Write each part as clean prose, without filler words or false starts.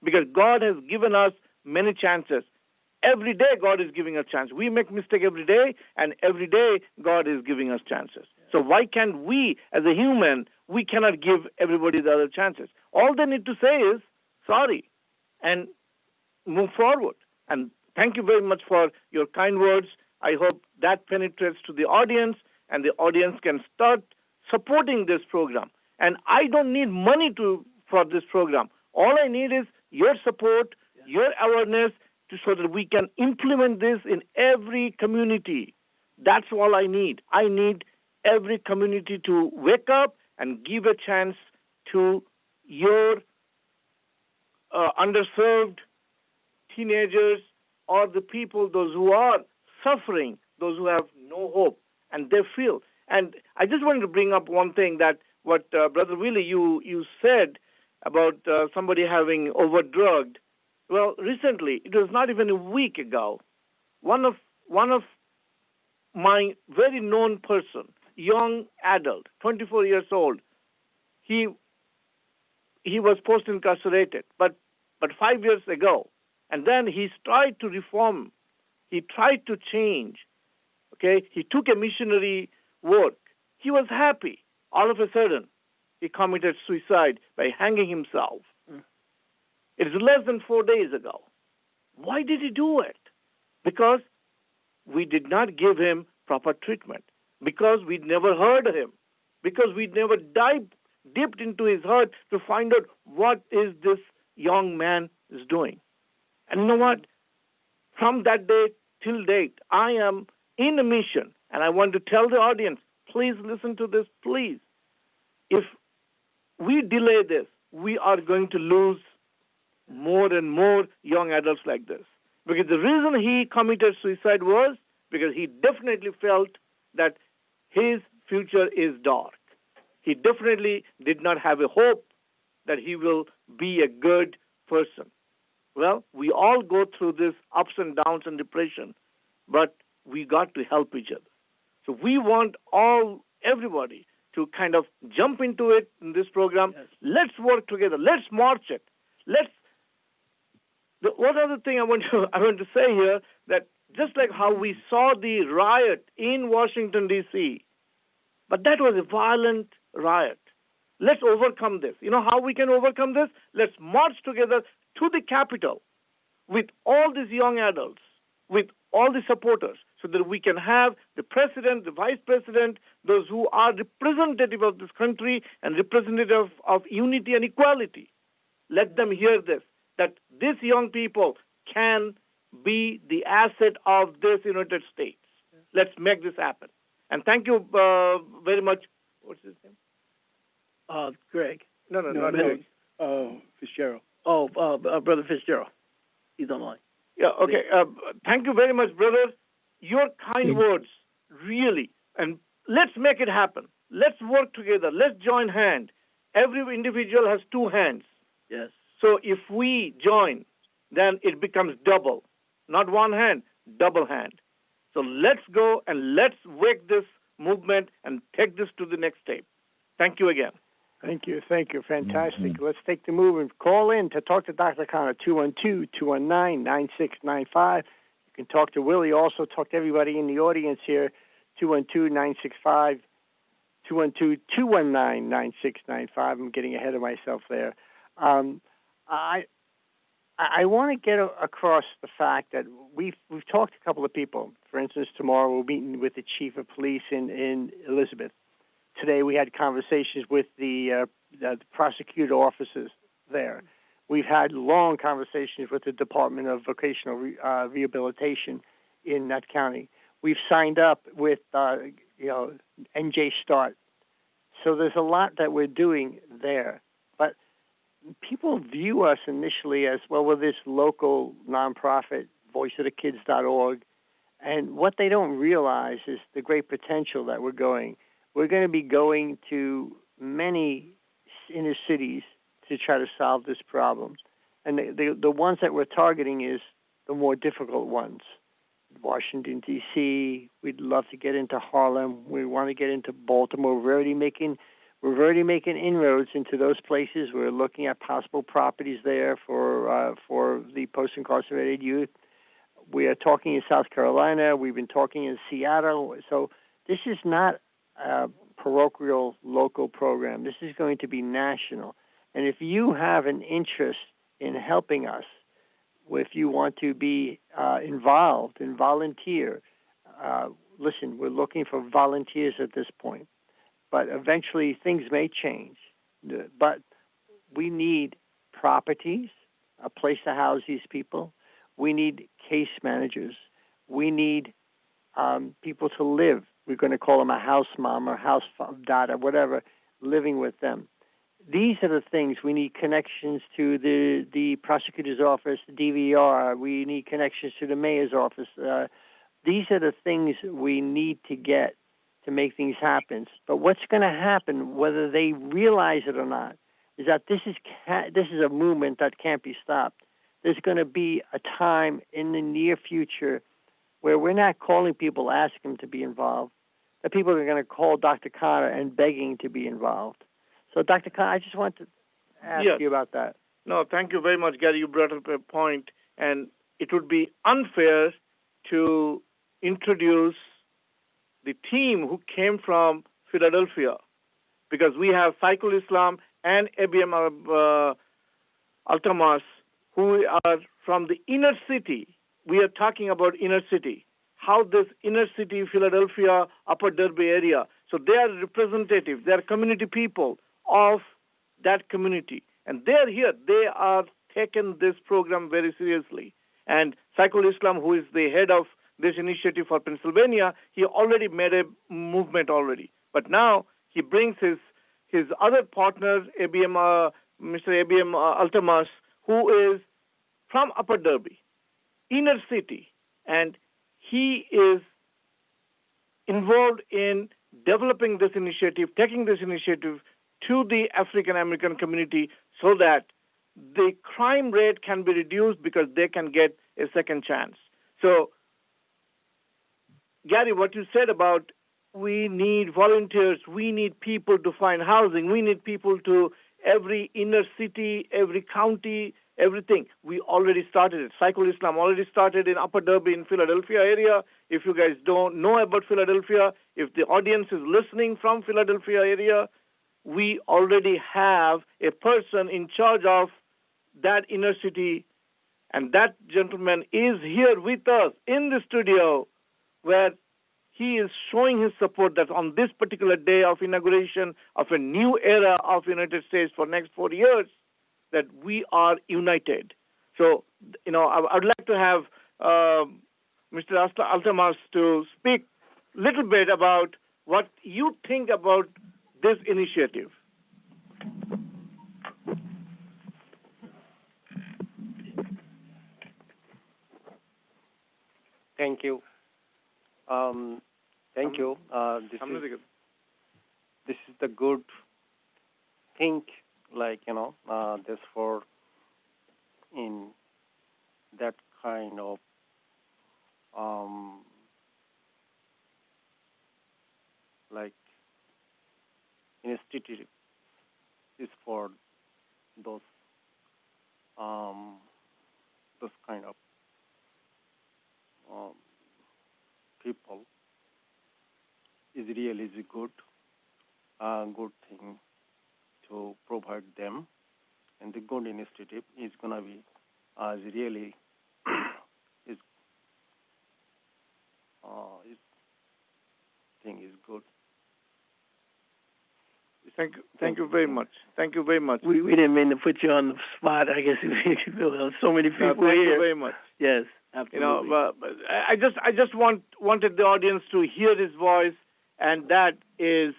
because God has given us many chances. Every day, God is giving us chance. We make mistake every day, and every day, God is giving us chances. So why can't we, as a human, we cannot give everybody the other chances? All they need to say is sorry and move forward. And thank you very much for your kind words. I hope that penetrates to the audience, and the audience can start supporting this program. And I don't need money for this program. All I need is your support, your awareness, so that we can implement this in every community. That's all I need. I need every community to wake up and give a chance to your underserved teenagers or the people, those who are suffering, those who have no hope, and they feel. And I just wanted to bring up one thing, that what Brother Willie, you said about somebody having overdrugged. Well, recently, it was not even a week ago, one of my very known person, young adult, 24 years old, he was post-incarcerated, but 5 years ago, and then he tried to reform, he tried to change, okay? He took a missionary work. He was happy. All of a sudden, he committed suicide by hanging himself. It is less than 4 days ago. Why did he do it? Because we did not give him proper treatment, because we never heard him, because we never dipped into his heart to find out what is this young man is doing. And you know what? From that day till date, I am in a mission, and I want to tell the audience, please listen to this, please. If we delay this, we are going to lose more and more young adults like this. Because the reason he committed suicide was because he definitely felt that his future is dark. He definitely did not have a hope that he will be a good person. Well, we all go through this ups and downs and depression, but we got to help each other. So we want everybody to kind of jump into it in this program. Yes. Let's work together. Let's march it. One other thing I want to say here, that just like how we saw the riot in Washington, D.C., but that was a violent riot. Let's overcome this. You know how we can overcome this? Let's march together to the Capitol with all these young adults, with all the supporters, so that we can have the president, the vice president, those who are representative of this country and representative of unity and equality. Let them hear this, that these young people can be the asset of this United States. Let's make this happen. And thank you very much. What's his name? Greg. No, not Greg. Fitzgerald. Brother Fitzgerald. He's online. Yeah, okay. Thank you very much, brother. Your kind words, really. And let's make it happen. Let's work together. Let's join hands. Every individual has two hands. Yes. So if we join, then it becomes double. Not one hand, double hand. So let's go and let's wake this movement and take this to the next step. Thank you again. Thank you. Fantastic. Let's take the move and call in to talk to Dr. Khanna, 212-219-9695. You can talk to Willie. Also talk to everybody in the audience here, 212-965, 212-219-9695. I'm getting ahead of myself there. I want to get across the fact that we've talked to a couple of people. For instance, tomorrow we're meeting with the chief of police in Elizabeth. Today we had conversations with the prosecutor officers there. We've had long conversations with the Department of Vocational Rehabilitation in that county. We've signed up with NJ Start. So there's a lot that we're doing there. But people view us initially as, well, we're this local nonprofit, voiceofthekids.org, and what they don't realize is the great potential that we're going. We're going to be going to many inner cities to try to solve this problem. And the ones that we're targeting is the more difficult ones. Washington, D.C., we'd love to get into Harlem. We want to get into Baltimore. We're already making inroads into those places. We're looking at possible properties there for the post-incarcerated youth. We are talking in South Carolina. We've been talking in Seattle. So this is not a parochial local program. This is going to be national. And if you have an interest in helping us, if you want to be involved and volunteer, listen, we're looking for volunteers at this point. But eventually things may change. But we need properties, a place to house these people. We need case managers. We need people to live. We're going to call them a house mom or house dad or whatever, living with them. These are the things. We need connections to the prosecutor's office, the DVR. We need connections to the mayor's office. These are the things we need to get to make things happen. But what's going to happen, whether they realize it or not, is that this is a movement that can't be stopped. There's going to be a time in the near future where we're not calling people, asking them to be involved. That people are going to call Dr. Khanna and begging to be involved. So, Dr. Khanna, I just want to ask you about that. No, thank you very much, Gary. You brought up a point, and it would be unfair to introduce the team who came from Philadelphia, because we have Saiful Islam and ABM Altamas, who are from the inner city. We are talking about inner city, how this inner city, Philadelphia, Upper Derby area. So they are representatives, they are community people of that community. And they are here. They are taking this program very seriously. And Saiful Islam, who is the head of this initiative for Pennsylvania, he already made a movement already. But now he brings his other partner, Mr. ABM Altamas, who is from Upper Derby, inner city, and he is involved in developing this initiative, taking this initiative to the African American community so that the crime rate can be reduced because they can get a second chance. So, Gary, what you said about we need volunteers, we need people to find housing, we need people to every inner city, every county, everything. We already started it. Saiful Islam already started in Upper Derby in Philadelphia area. If you guys don't know about Philadelphia, if the audience is listening from Philadelphia area, we already have a person in charge of that inner city, and that gentleman is here with us in the studio, where he is showing his support that on this particular day of inauguration of a new era of United States for next 40 years, that we are united. So, I would like to have Mr. Altamas to speak a little bit about what you think about this initiative. Thank you. Thank you. This is the good thing, this for in that kind of institute is for those kind of people is really a good thing to provide them, and the good initiative is gonna be really is thing is good. Thank you very much. Thank you very much. We didn't mean to put you on the spot. I guess so many people thank here. you very much. Yes, absolutely. But I just wanted the audience to hear his voice, and that is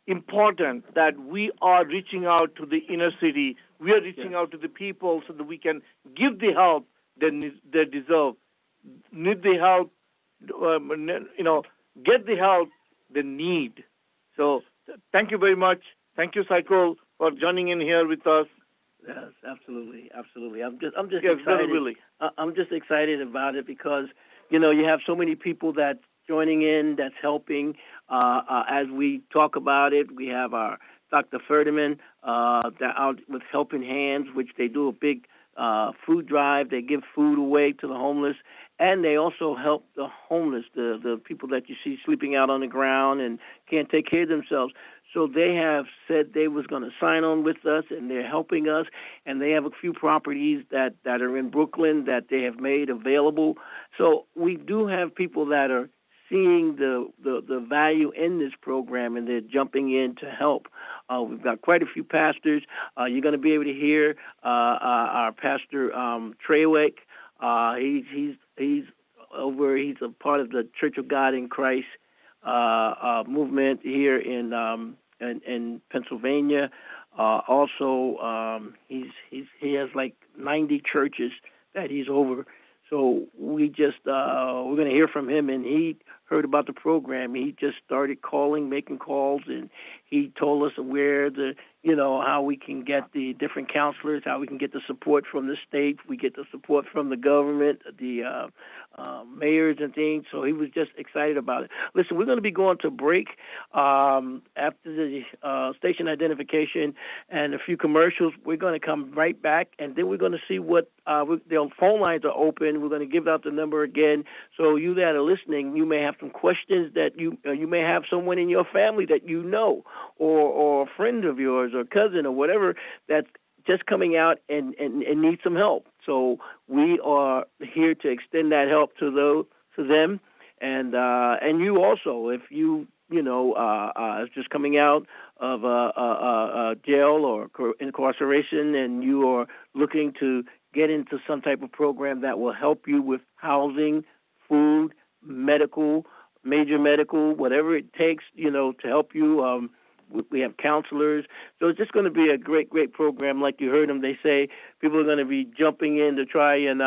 important. That we are reaching out to the inner city. We are reaching out to the people so that we can give the help they deserve. Need the help, get the help they need. So. Thank you very much. Thank you, Saiful, for joining in here with us. Yes, absolutely. I'm just yes, excited. Really. I'm just excited about it because you have so many people that's joining in, that's helping. As we talk about it, we have our Dr. Ferdinand that out with Helping Hands, which they do a big food drive. They give food away to the homeless, and they also help the homeless, the people that you see sleeping out on the ground and can't take care of themselves. So they have said they was going to sign on with us, and they're helping us. And they have a few properties that are in Brooklyn that they have made available. So we do have people that are seeing the value in this program, and they're jumping in to help. We've got quite a few pastors. You're going to be able to hear our pastor Trewick. He's over. He's a part of the Church of God in Christ movement here in Pennsylvania. Also, he has like 90 churches that he's over. So we just we're going to hear from him, and he heard about the program. He just started making calls, and he told us where how we can get the different counselors, how we can get the support from the state, we get the support from the government, the mayors and things. So he was just excited about it. Listen, we're going to be going to break after the station identification and a few commercials. We're going to come right back, and then we're going to see what the phone lines are open. We're going to give out the number again. So you that are listening, you may have some questions that you may have someone in your family that you know, or a friend of yours or cousin or whatever that's just coming out and needs some help. So we are here to extend that help to them, and you also, if you just coming out of jail or incarceration, and you are looking to get into some type of program that will help you with housing, food, medical, major medical, whatever it takes, to help you. We have counselors. So it's just going to be a great, great program. Like you heard them, they say people are going to be jumping in to try and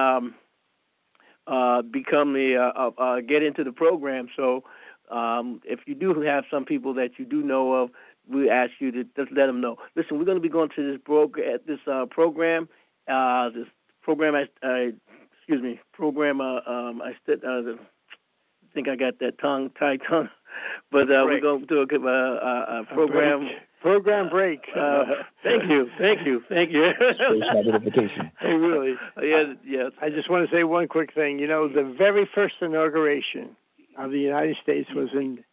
get into the program. So if you do have some people that you do know of, we ask you to just let them know. Listen, we're going to be going to this program. I think I got that tied tongue. But we're going to do a program. Program break. Thank you. Station identification. Hey, really? Yes. I just want to say one quick thing. The very first inauguration of the United States was in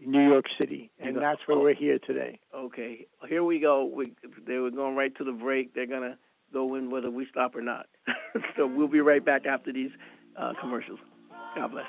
New York City, and that's where we're here today. Okay. Here we go. They were going right to the break. They're going to go in whether we stop or not. So we'll be right back after these commercials. God bless.